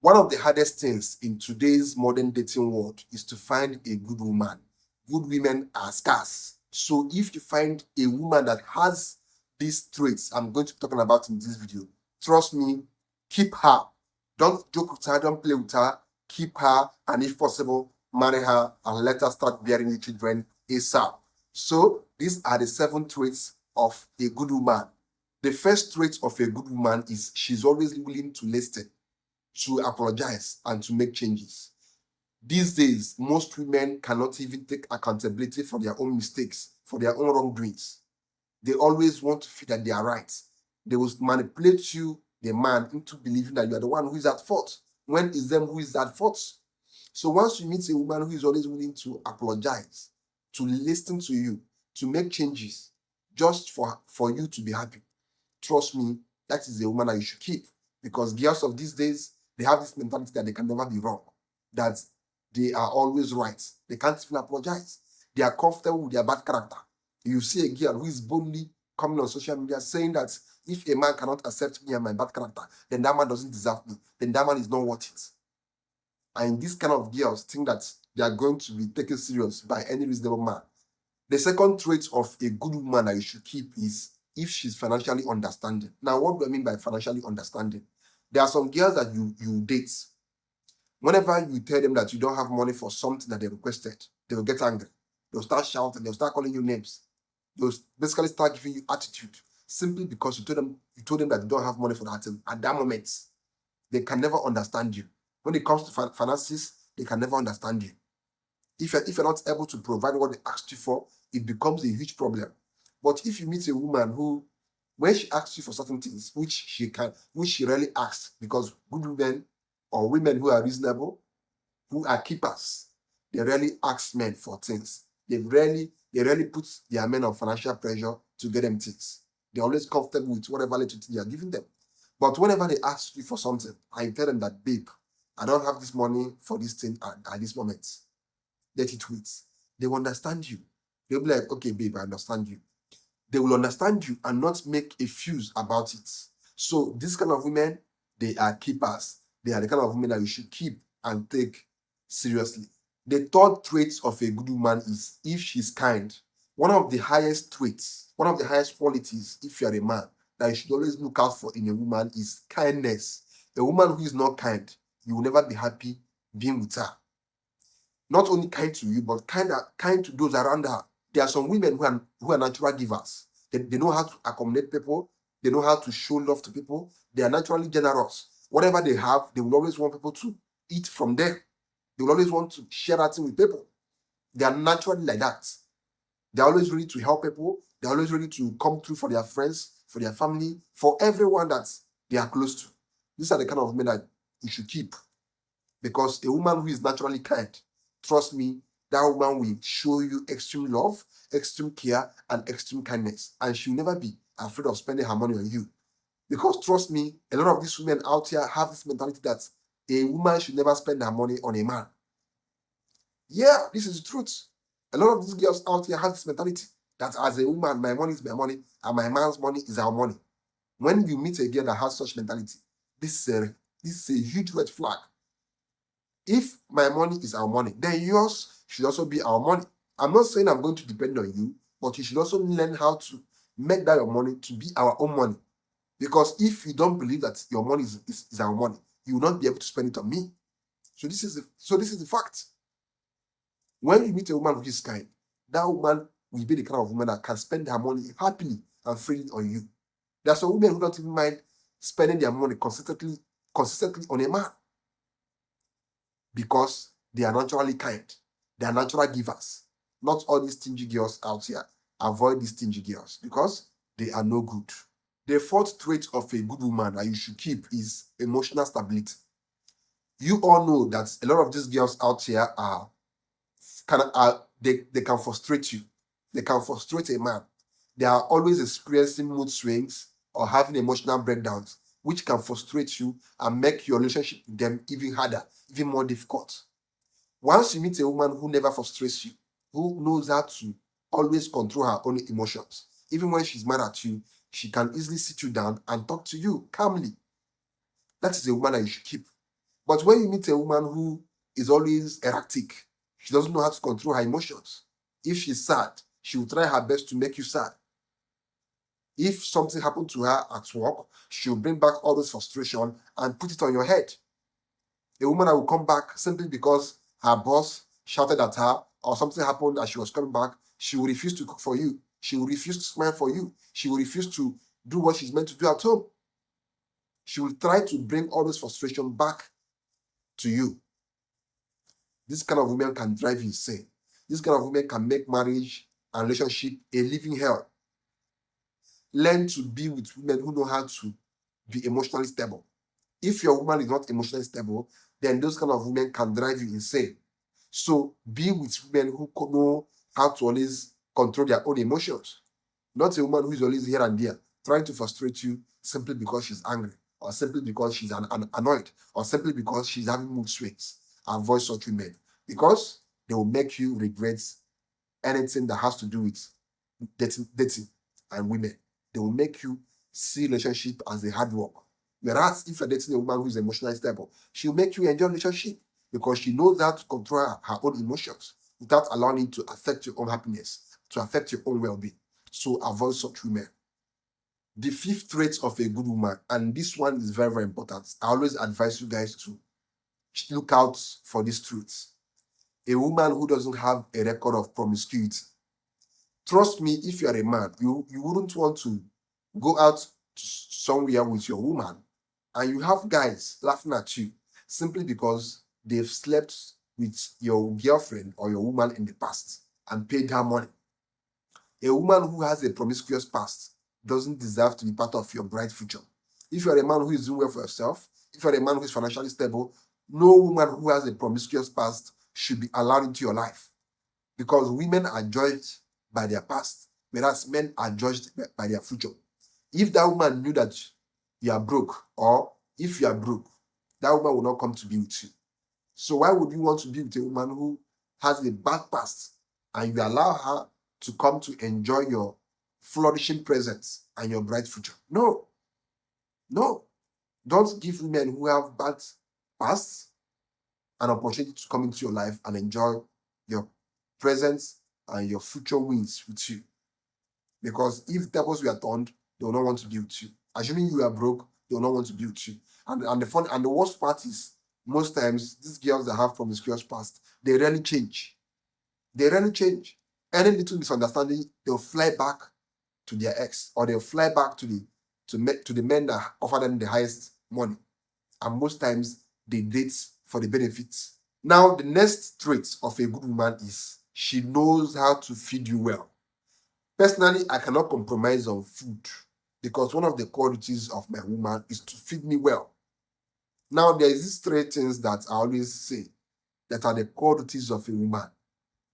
One of the hardest things in today's modern dating world is to find a good woman. Good women are scarce. So if you find a woman that has these traits I'm going to be talking about in this video, trust me, keep her. Don't joke with her, don't play with her. Keep her, and if possible, marry her and let her start bearing the children ASAP. So these are the 7 traits of a good woman. The first trait of a good woman is she's always willing to listen, to apologize, and to make changes. These days, most women cannot even take accountability for their own mistakes, for their own wrongdoings. They always want to feel that they are right. They will manipulate you, the man, into believing that you are the one who is at fault, when it's them who is at fault. So once you meet a woman who is always willing to apologize, to listen to you, to make changes, just for you to be happy, trust me, that is a woman that you should keep. Because girls of these days, they have this mentality that they can never be wrong, that they are always right. They can't even apologize. They are comfortable with their bad character. You see a girl who is boldly coming on social media saying that if a man cannot accept me and my bad character, then that man doesn't deserve me. Then that man is not worth it. And these kind of girls think that they are going to be taken serious by any reasonable man. The second trait of a good woman that you should keep is if she's financially understanding. Now, what do I mean by financially understanding? There are some girls that you date. Whenever you tell them that you don't have money for something that they requested, they will get angry. They'll start shouting. They'll start calling you names. They'll basically start giving you attitude simply because you told them that you don't have money for that thing. At that moment, they can never understand you. When it comes to finances, they can never understand you. If you're not able to provide what they asked you for, it becomes a huge problem. But if you meet a woman who, when she asks you for certain things, which she rarely asks, because good women or women who are reasonable, who are keepers, they rarely ask men for things. They rarely put their men on financial pressure to get them things. They're always comfortable with whatever little thing they are giving them. But whenever they ask you for something, I tell them that, babe, I don't have this money for this thing at this moment. Let it wait. They will understand you. They'll be like, okay, babe, I understand you. They will understand you and not make a fuse about it. So this kind of women, they are keepers. They are the kind of women that you should keep and take seriously. The third trait of a good woman is if she's kind. One of the highest traits, one of the highest qualities, if you're a man, that you should always look out for in a woman is kindness. A woman who is not kind, you will never be happy being with her. Not only kind to you, but kind to those around her. There are some women who are natural givers. They know how to accommodate people. They know how to show love to people. They are naturally generous. Whatever they have, they will always want people to eat from them. They will always want to share that thing with people. They are naturally like that. They're always ready to help people. They're always ready to come through for their friends, for their family, for everyone that they are close to. These are the kind of women that you should keep. Because a woman who is naturally kind, trust me, that woman will show you extreme love, extreme care, and extreme kindness. And she'll never be afraid of spending her money on you. Because trust me, a lot of these women out here have this mentality that a woman should never spend her money on a man. Yeah, this is the truth. A lot of these girls out here have this mentality that as a woman, my money is my money, and my man's money is our money. When you meet a girl that has such mentality, this is a huge red flag. If my money is our money, then yours should also be our money. I'm not saying I'm going to depend on you, but you should also learn how to make that your money to be our own money. Because if you don't believe that your money is our money, you will not be able to spend it on me. So this is the fact. When you meet a woman who is kind, that woman will be the kind of woman that can spend her money happily and freely on you. There are some women who don't even mind spending their money consistently on a man. Because they are naturally kind. They are natural givers. Not all these stingy girls out here. Avoid these stingy girls because they are no good. The fourth trait of a good woman that you should keep is emotional stability. You all know that a lot of these girls out here they can frustrate you. They can frustrate a man. They are always experiencing mood swings or having emotional breakdowns, which can frustrate you and make your relationship with them even harder, even more difficult. Once you meet a woman who never frustrates you, who knows how to always control her own emotions, even when she's mad at you, she can easily sit you down and talk to you calmly. That is a woman that you should keep. But when you meet a woman who is always erratic, she doesn't know how to control her emotions. If she's sad, she will try her best to make you sad. If something happened to her at work, she'll bring back all this frustration and put it on your head. A woman that will come back simply because her boss shouted at her or something happened as she was coming back, she will refuse to cook for you. She will refuse to smile for you. She will refuse to do what she's meant to do at home. She will try to bring all this frustration back to you. This kind of woman can drive you insane. This kind of woman can make marriage and relationship a living hell. Learn to be with women who know how to be emotionally stable. If your woman is not emotionally stable, then those kind of women can drive you insane. So be with women who know how to always control their own emotions. Not a woman who is always here and there, trying to frustrate you simply because she's angry, or simply because she's annoyed, or simply because she's having mood swings. Avoid such women, because they will make you regret anything that has to do with dating and women. They will make you see relationship as a hard work. Whereas if you're dating a woman who is emotionally stable, she'll make you enjoy relationship because she knows how to control her own emotions without allowing it to affect your own happiness, to affect your own well-being. So avoid such women. The fifth trait of a good woman, and this one is very, very important. I always advise you guys to look out for these traits. A woman who doesn't have a record of promiscuity. Trust me, if you're a man, you wouldn't want to go out to somewhere with your woman and you have guys laughing at you simply because they've slept with your girlfriend or your woman in the past and paid her money. A woman who has a promiscuous past doesn't deserve to be part of your bright future. If you're a man who is doing well for yourself, if you're a man who is financially stable, no woman who has a promiscuous past should be allowed into your life, because women are judged by their past, whereas men are judged by their future. If that woman knew that you are broke, or if you are broke, that woman will not come to be with you. So why would you want to be with a woman who has a bad past and you allow her to come to enjoy your flourishing presence and your bright future? No. Don't give women who have bad pasts an opportunity to come into your life and enjoy your presence and your future wins with you. Because if tables were turned, they will not want to be with you. Assuming you are broke, they will not want to be with you. And the worst part is, most times these girls that have promiscuous past, they rarely change. Any little misunderstanding, they'll fly back to their ex, or they'll fly back to the men that offer them the highest money. And most times they date for the benefits. Now, the next trait of a good woman is she knows how to feed you well. Personally, I cannot compromise on food, because one of the qualities of my woman is to feed me well. Now, there is these three things that I always say that are the qualities of a woman.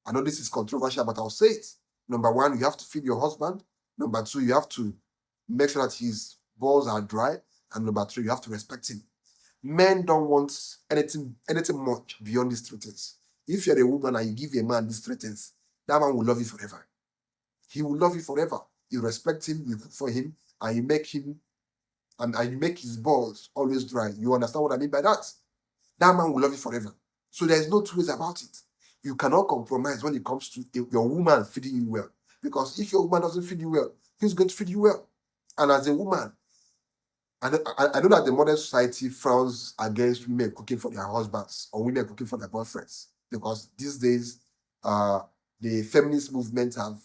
I know this is controversial, but I'll say it. Number one, you have to feed your husband. Number two, you have to make sure that his balls are dry. And number three, you have to respect him. Men don't want anything much beyond these three things. If you're a woman and you give a man these three things, that man will love you forever. He will love you forever. You respect him, you cook for him, and you make and you make his balls always dry. You understand what I mean by that? That man will love you forever. So there's no two ways about it. You cannot compromise when it comes to your woman feeding you well. Because if your woman doesn't feed you well, who's going to feed you well? And as a woman, I know that the modern society frowns against women cooking for their husbands or women cooking for their boyfriends, because these days, the feminist movement have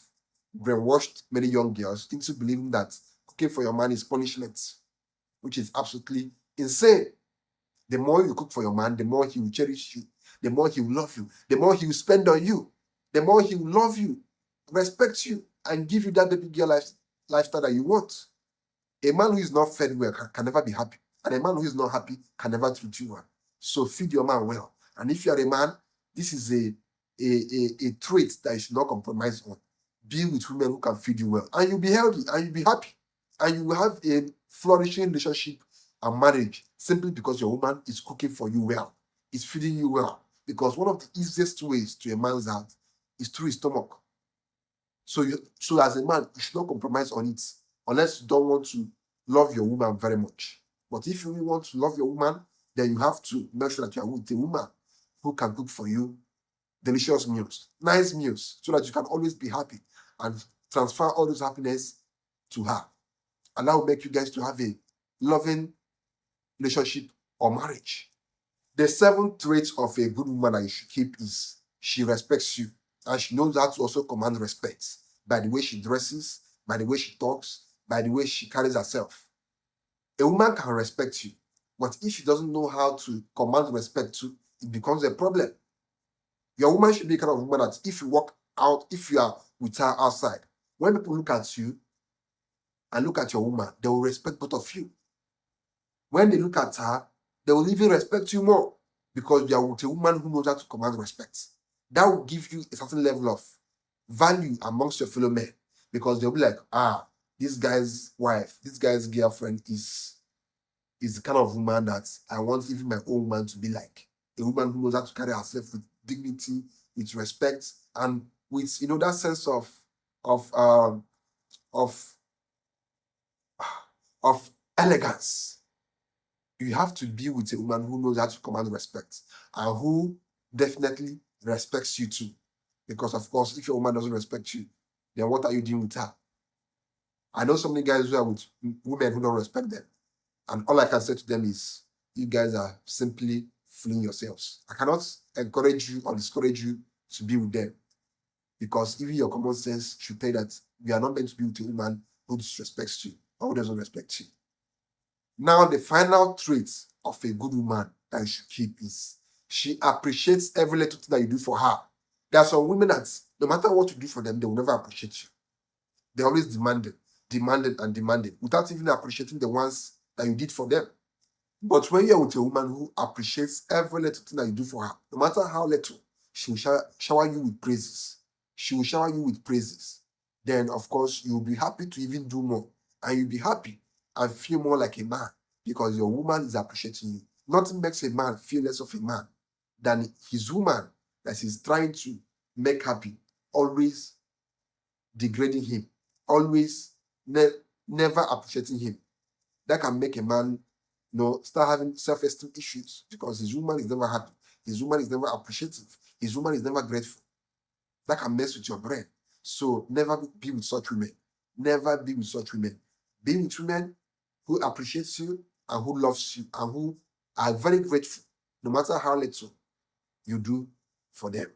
brainwashed many young girls into believing that cooking for your man is punishment, which is absolutely insane. The more you cook for your man, the more he will cherish you, the more he will love you, the more he will spend on you, the more he will love you, respect you, and give you that baby girl lifestyle that you want. A man who is not fed well can never be happy. And a man who is not happy can never treat you well. So feed your man well. And if you're a man, this is a trait that you should not compromise on. Be with women who can feed you well. And you'll be healthy and you'll be happy. And you will have a flourishing relationship and marriage simply because your woman is cooking for you well, is feeding you well. Because one of the easiest ways to a man's heart is through his stomach. So as a man, you should not compromise on it, unless you don't want to love your woman very much. But if you really want to love your woman, then you have to make sure that you are with a woman who can cook for you delicious meals, nice meals, so that you can always be happy and transfer all this happiness to her. And that will make you guys to have a loving relationship or marriage. The seventh trait of a good woman that you should keep is she respects you, and she knows how to also command respect by the way she dresses, by the way she talks, by the way she carries herself. A woman can respect you, but if she doesn't know how to command respect too, it becomes a problem. Your woman should be the kind of woman that if you walk out, if you are with her outside, when people look at you and look at your woman, they will respect both of you. When they look at her, they will even respect you more because you are with a woman who knows how to command respect. That will give you a certain level of value amongst your fellow men because they'll be like, this guy's wife, this guy's girlfriend is the kind of woman that I want even my own woman to be like. A woman who knows how to carry herself with dignity, with respect, and with that sense of of of elegance. You have to be with a woman who knows how to command respect and who definitely respects you too. Because of course, if your woman doesn't respect you, then what are you doing with her? I know so many guys who are with women who don't respect them. And all I can say to them is, you guys are simply fooling yourselves. I cannot encourage you or discourage you to be with them. Because even your common sense should tell you that you are not meant to be with a woman who disrespects you or who doesn't respect you. Now, the final trait of a good woman that you should keep is she appreciates every little thing that you do for her. There are some women that no matter what you do for them, they will never appreciate you. They always demanded and demanded without even appreciating the ones that you did for them. But when you're with a woman who appreciates every little thing that you do for her, no matter how little, she will shower you with praises. She will shower you with praises. Then, of course, you'll be happy to even do more. And you'll be happy and feel more like a man because your woman is appreciating you. Nothing makes a man feel less of a man than his woman that he's trying to make happy, always degrading him, always never appreciating him. That can make a man start having self-esteem issues because his woman is never happy. His woman is never appreciative. His woman is never grateful. That can mess with your brain. So never be with such women. Never be with such women. Be with women who appreciates you and who loves you and who are very grateful, no matter how little you do for them.